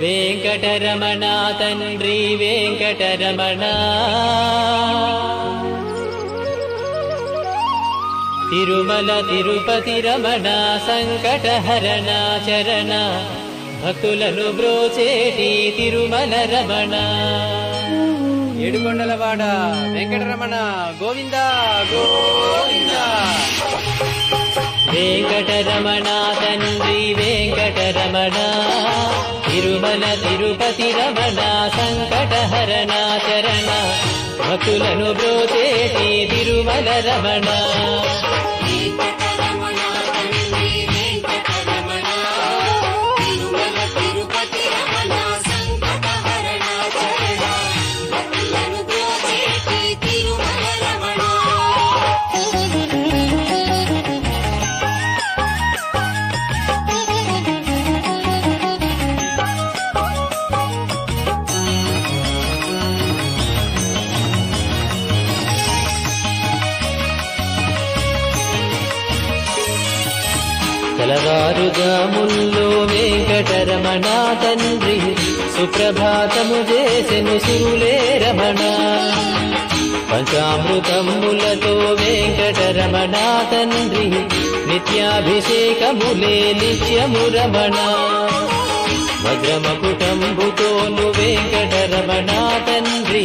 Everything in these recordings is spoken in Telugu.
వెంకటరమణ తండ్రి వెంకటరమణ తిరుమల తిరుపతి రమణ సంకటహరణ చరణ భక్తులను బ్రోచేటి తిరుమల రమణ ఏడుకొండలవాడ వెంకటరమణ గోవింద గోవింద. వెంకటరమణ తండ్రి వెంకటరమణ తిరుమల తిరుపతి రమణ సంకటహరణ చరణ భక్తులను బ్రోచేటి తిరుమల రమణ తెల్లవారుజాముల్లో వెంకటరమణ తండ్రి సుప్రభాతము చేసెను సురులే రమణ పంచామృతములతో వెంకటరమణ తండ్రి నిత్యాభిషేకములే నిత్యము రమణ వజ్రమకుటంబుతోను వెంకటరమణ తండ్రి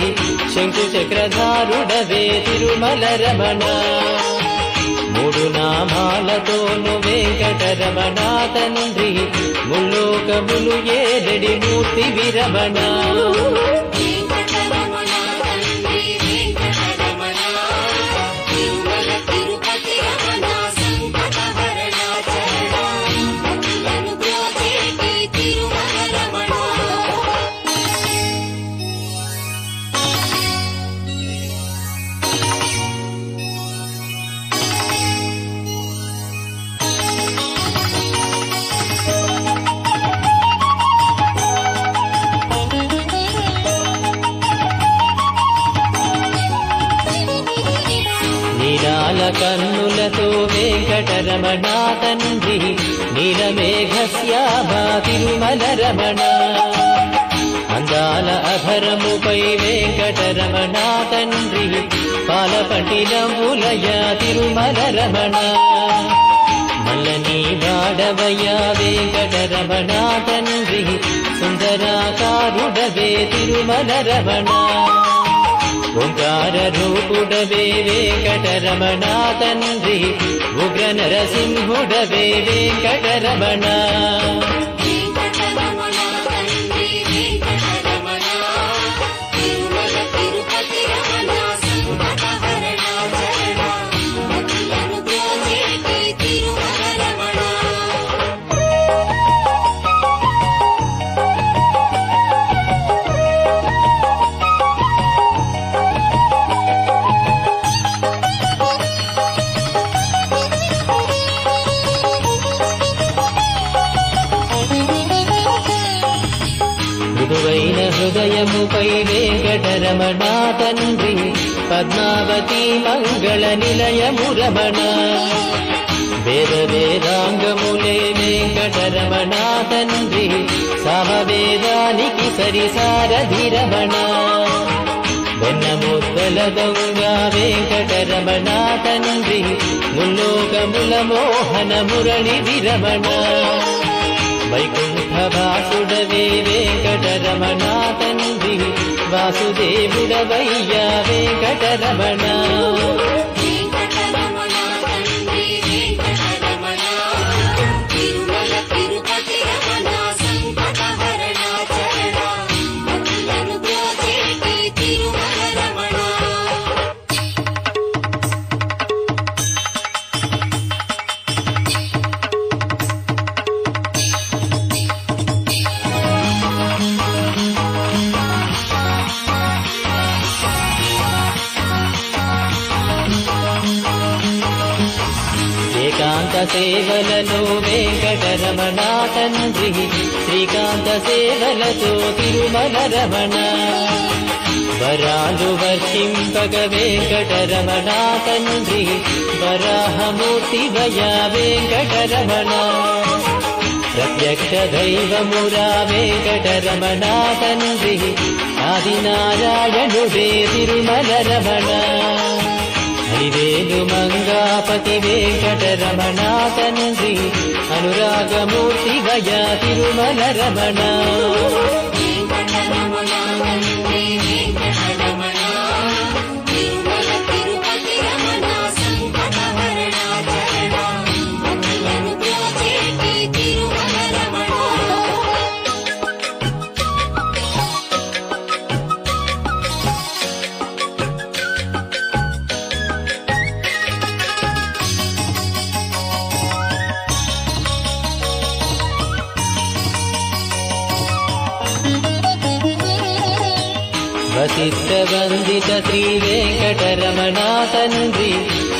శంకు చక్రధారుడవే తిరుమల రమణ మూడు నామాలతోను వెంకటరమణ తండ్రి ముల్లోకములు ఏడడి మూర్తి విరమణ కన్నులతో వెంకటరమణ తండ్రి నీలమేఘశ్యామ తిరుమల రమణ అందాల అధరముపై వెంకటరమణ తండ్రి పాలపట్టినములయ తిరుమల రమణ మల్లని వాడవయ్య వెంకటరమణ తండ్రి సుందరాకారుడవే తిరుమల రమణ ఓంకార రూపుడవే వెంకటరమణ తండ్రి ఉగ్ర నరసింహుడవే వెంకటరమణ మృదువైన హృదయముపై వెంకటరమణ తండ్రి పద్మావతి మంగళ నిలయము రమణ వేద వేదాంగములే వెంకటరమణ తండ్రి సామవేదానికి సరిసారథి రమణ వెన్నముద్దల దొంగ వెంకటరమణ తండ్రి ముల్లోకముల మోహన మురళి విరమణ వైకుంఠవాసుడవే వెంకటరమణ తండ్రి వాసుదేవుడవయ్యా వెంకటరమణ ఏకాంత సేవలలో వెంకటరమణ తండ్రి శ్రీకాంత సేవలతో తిరుమల రమణ వరాలు వర్షింపగ వెంకటరమణ తండ్రి వరాహమూర్తి వయ వెంకటరమణ ప్రత్యక్ష దైవమురా వెంకటరమణ తండ్రి ఆదినారాయణుడే తిరుమల రమణ హరివేలు మంగాపతి వెంకటరమణ తండ్రి అనురాగమూర్తి వయ తిరుమల రమణ వసిష్ఠ వందిత శ్రీ వెంకటరమణ తండ్రి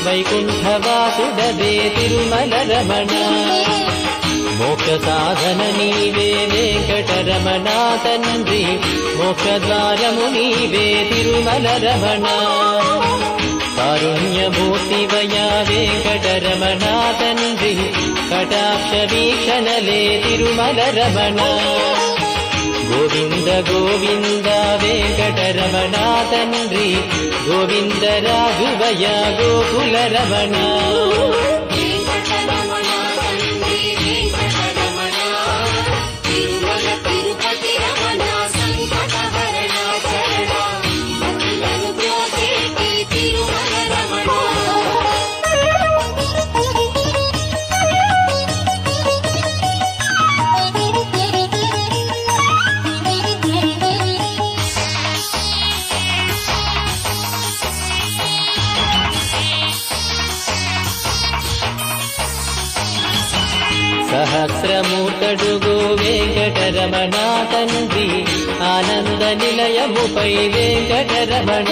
వైకుంఠవాసుడవే తిరుమల రమణ మోక్ష సాధన నీవే వెంకటరమణ తండ్రి మోక్షద్వారము నీవే తిరుమల రమణ కారుణ్యమూర్తి వయా వెంకటరమణ తండ్రి కటాక్ష వీక్షణలే తిరుమల రమణ గోవింద గోవింద వెంకటరమణ తండ్రి గోవింద రాఘవయ గోకుల రమణ సహస్రమూర్తడుగో వెంకటరమణ తండ్రి ఆనంద నిలయముపై వెంకటరమణ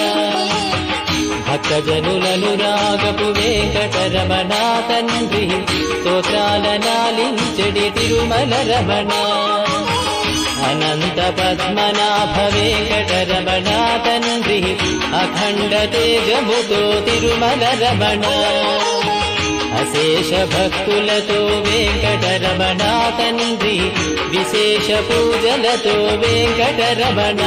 భక్తజనులను రాగపు వెంకటరమణ తండ్రి స్తోత్రాల నాలించడి తిరుమల రమణ అనంత పద్మనాభ వెంకటరమణ తండ్రి అఖండ తేజముతో తిరుమల రమణ అశేష భక్తులతో వెంకటరమణ తండ్రి విశేష పూజలతో వెంకటరమణ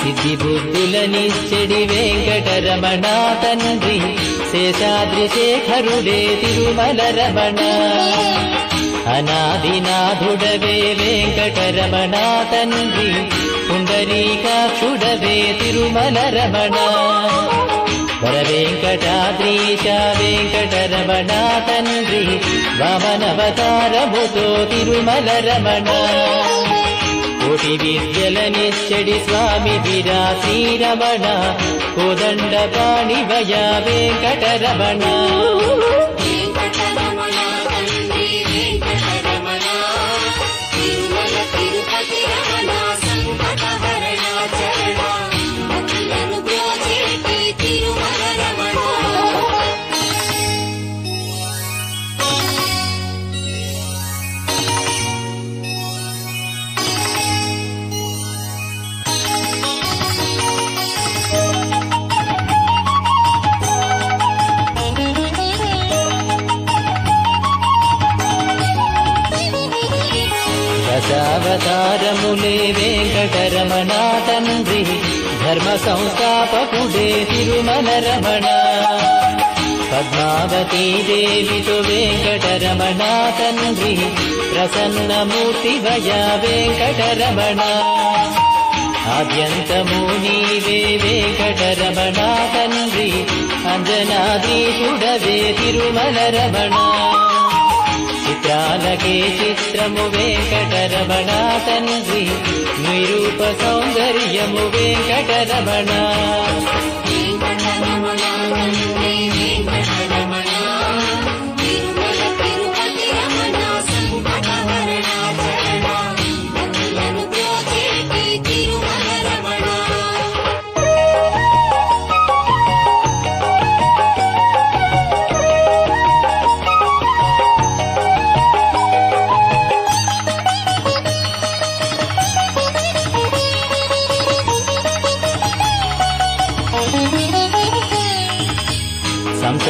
సిద్ధి బుద్ధులనిచ్చడి వెంకటరమణ తండ్రి శేషాద్రి శేఖరుడే తిరుమల రమణ అనాదినాథుడవే వెంకటరమణ తండ్రి పుండరీకాక్షుడవే తిరుమల రమణ వర వెంకటాద్రీశ వెంకటరమణ తండ్రి వామనవతారముతో తిరుమల రమణ కోటి విద్యలనిచ్చడి స్వామి వీరా శ్రీరమణ కోదండ పాణివయ వెంకటరమణ దశావతారములే వెంకటరమణ తండ్రి ధర్మ సంస్థాపకుడే తిరుమల రమణ పద్మావతీ దేవితో వెంకటరమణ తండ్రి ప్రసన్నమూర్తి వయ వెంకటరమణ ఆద్యంతము నీవే వెంకటరమణ తండ్రి అంజనాద్రీశుడవే తిరుమల రమణ చిత్రాలకే చిత్రము వెంకటరమణ తండ్రి నిరూప సౌందర్యము వెంకటరమణ వెంకటరమణ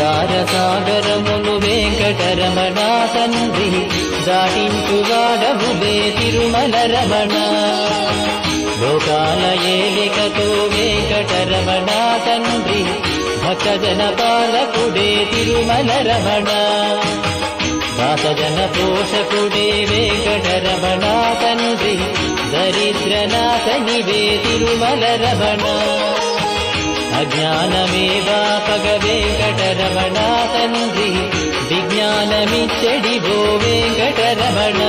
సంసార సాగరమును వెంకటరమణ తండ్రి దాటించువాడవులే తిరుమల రమణ. లోకాల ఏలికతో వెంకటరమణ తండ్రి భక్తజన పాలకుడే తిరుమల రమణ. దాసజన పోషకుడే వెంకటరమణ తండ్రి దరిద్రనాథనివే తిరుమల రమణ. అజ్ఞానమే వాపగ వెంకటరమణ తండ్రి విజ్ఞానమిచ్చడివో వెంకటరమణ.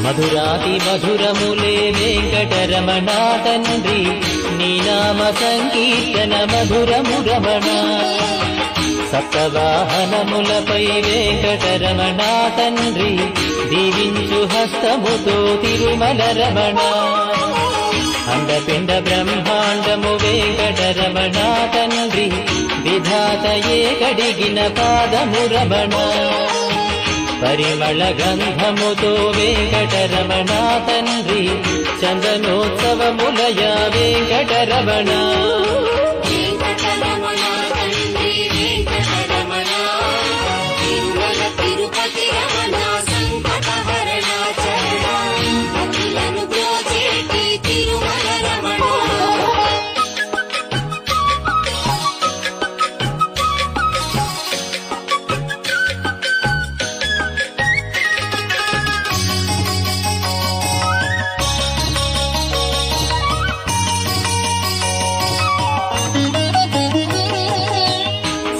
మధురాతి మధురములే వెంకటరమణ తండ్రి నీ నామ సంకీర్తన మధురము రమణ. సప్తవాహనములపై వెంకటరమణ తండ్రి దీవించు హస్తముతో తిరుమల రమణ. అండపిండ బ్రహ్మాండము వెంకటరమణ తండ్రి విధాతయే కడిగిన పాదము రమణ. పరిమళ గంధముతో వెంకటరమణ తండ్రి చందనోత్సవములయ వెంకటరమణ.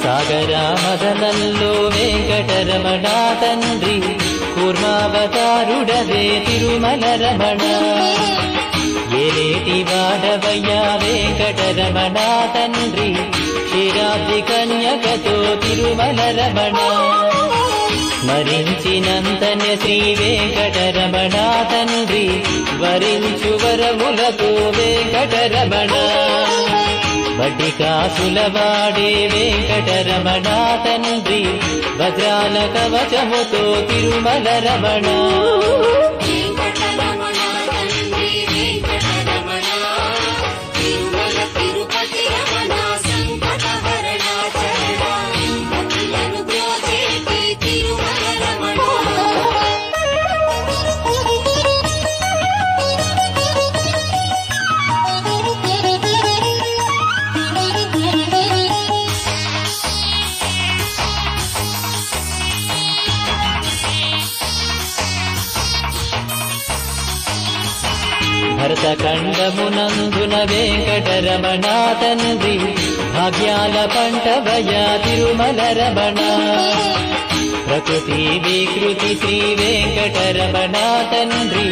సాగరామదనంలో వెంకటరమణ తండ్రి కూర్మావతారుడవే తిరుమల రమణ. ఏలేటి వాడవయ్యా వెంకటరమణ తండ్రి క్షీరాబ్ది కన్యకతో తిరుమల రమణ. స్మరించినంతనే శ్రీ వెంకటరమణ తండ్రి వరించు వరములతో వెంకటరమణ. వడ్డి కాసులవాడే వెంకటరమణ తండ్రి వజ్రాల కవచముతో తిరుమల రమణ. భరతఖండమునందున వెంకటరమణ తండ్రి భాగ్యాల పంటవయా తిరుమల రమణ. ప్రకృతి వికృతి శ్రీ వెంకటరమణ తండ్రి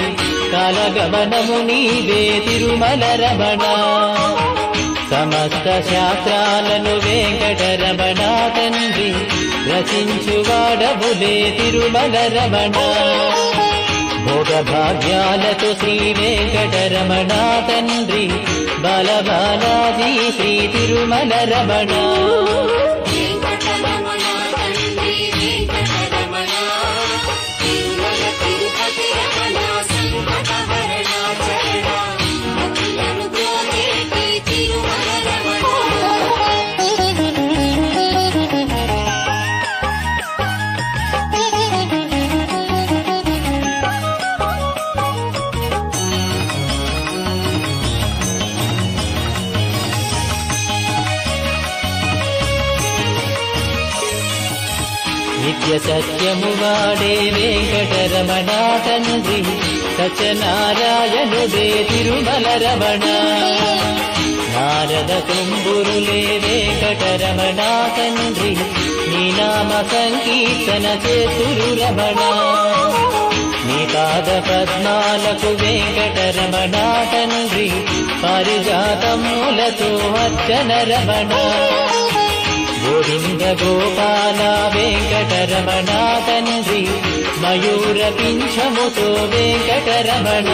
కాలగమనము నీవే తిరుమల రమణ. సమస్త శాస్త్రాలను వెంకటరమణ తండ్రి రచించువాడవులే తిరుమల రమణ. భోగ భాగ్యాలతో శ్రీ వెంకటరమణ తండ్రి బాలబాలాజీ శ్రీ తిరుమల రమణ. నిత్య సత్యము వాడే వెంకటరమణ తండ్రి సత్యనారాయణుడే తిరుమల రమణ. నారద తుంబురులే వెంకటరమణ తండ్రి నీ నామ సంకీర్తన చేతురు రమణ. నీ పాద పద్మాలకు వెంకటరమణ తండ్రి పారిజాతములతో అర్చన రమణ గోవింద గోపాల వెంకటరమణ తండ్రి మయూర పింఛముతో వెంకటరమణ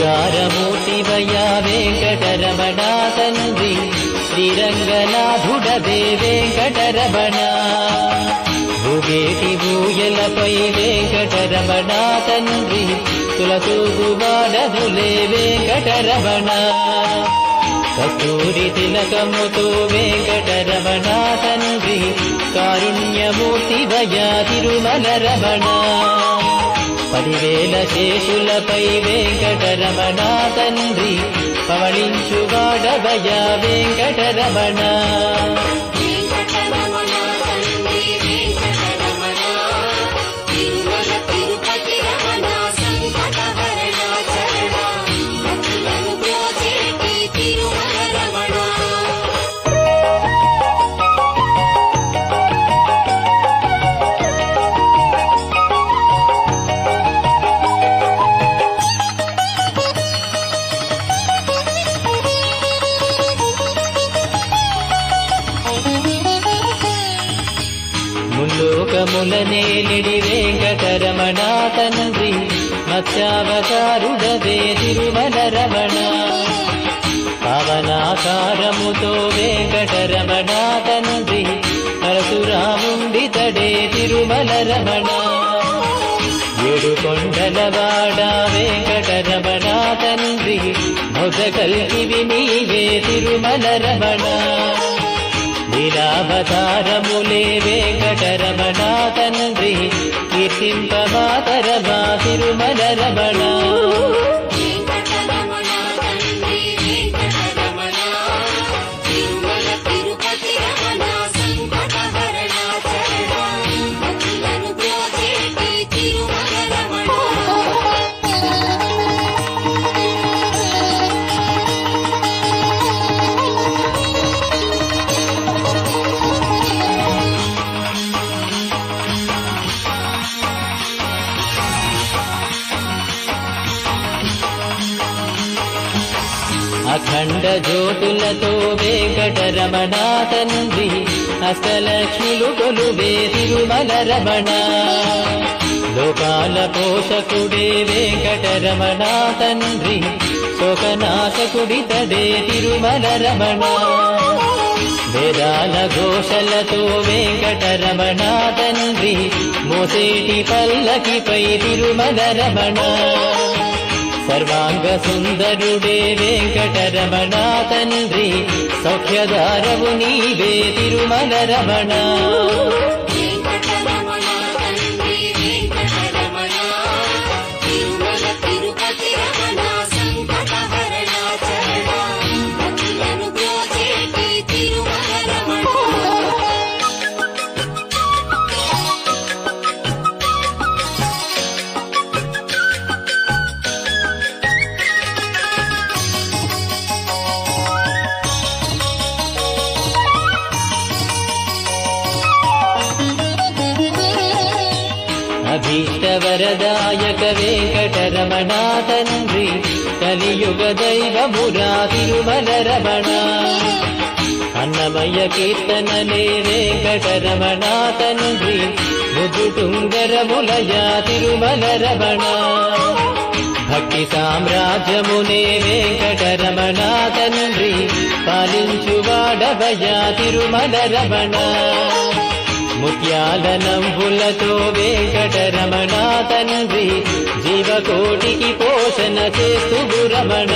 శృంగారమూర్తివయ్యా వెంకటరమణ తండ్రి శ్రీరంగనాథుడవే వెంకటరమణ భూగేటి భూయలపై వెంకటరమణ తండ్రి తులతూగువాడదులే వెంకటరమణ కస్తూరి తిలకముతో వెంకటరమణ తండ్రి కారుణ్యమూర్తివయ్యా తిరుమల రమణ 10,000 శేషులపై వెంకటరమణ తండ్రి పవళించువాడవయ్యా వెంకటరమణ ముల్లోకములనేలిడి వెంకటరమణ తండ్రి మత్స్యావతారుడవే తిరుమల రమణ పవనాకారముతో వెంకటరమణ తండ్రి పరశురాముండితడే తిరుమల రమణ 7 కొండలవాడ వెంకటరమణ తండ్రి మొదకల్కివి నీవే తిరుమల రమణ లీలావతారములే వెంకటరమణ తండ్రి కీర్తింపమాతరమా తిరుమల రమణ అఖండ జ్యోతులతో వెంకటరమణ తండ్రి అష్టలక్ష్మిలు కొలువే తిరుమల రమణ లోకాల పోషకుడే వెంకటరమణ తండ్రి శోకనాశకుడితడే తిరుమల రమణ వేదాల ఘోషలతో వెంకటరమణ తండ్రి మోసేటి పల్లకిపై తిరుమల రమణ సర్వాంగ సుందరుడే వెంకటరమణ తండ్రి సౌఖ్యదారవు నీవే తిరుమల రమణ అభీష్టవరదాయక వెంకటరమణ తండ్రి కలియుగ దైవమురా తిరుమల రమణ అన్నమయ్య కీర్తనలే వెంకటరమణ తండ్రి ముదుటుంగరములయ తిరుమల రమణ భక్తి సామ్రాజ్యమునే వెంకటరమణ తండ్రి పాలించువాడవయ తిరుమల రమణ ముత్యాల నంబులతో వెంకటరమణ తండ్రి జీవకోటికి పోషణ చేస్తు రమణ